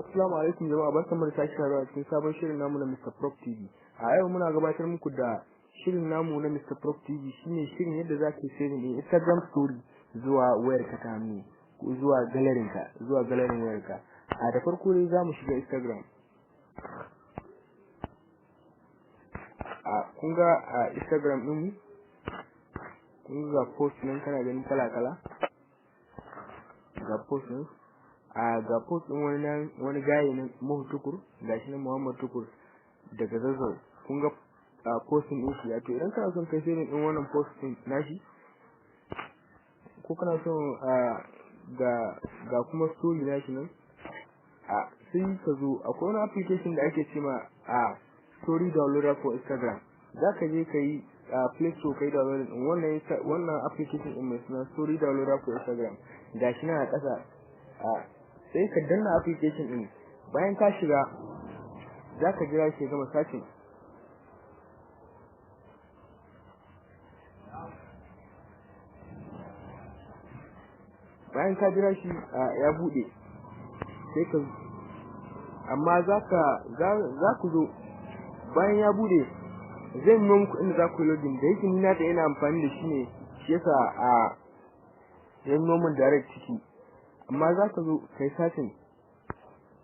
Assalamu alaikum jama'a, barkanmu da sake saduwa cikin sabon shirin namu na Mr. Prof TV. A yau muna gabatar muku da shirin namu na Mr. Prof TV, shine shirin yadda za ka yi saving din Instagram story zuwa wayarka ta hannu ko zuwa galerin wayarka. A da farko dai za mu shiga Instagram. Kun ga a Instagram din mu kun ga post nan kana ganin kala-kala. Ga post nan ga post din wani gaye ne Tukur, gashi nan Muhammad Tukur daga Zazzau. Kun ga post din shi, to idan kana son kai saving din wannan post din nashi, ko kana son ga kuma story nashi nan, sai ka zo akwai wani application da ake cewa story downloader for Instagram. Zaka je kai Play Store kai download din wannan application din mai suna story downloader for Instagram. Gashi nan a ƙasa sai ka danna application din. Bayan ka shiga zaka jira shi gama searching. Bayan ka jira shi ya bude, sai ka amma za ku zo bayan ya bude zai nuna muku inda za ku login. Da yake ni na da ina amfani da shi ne, shi yasa ya nuna mun direct ciki, amma za ka zo kai searching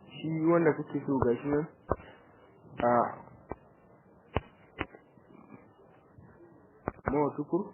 shi wanda kake so. Gashi nan Tukur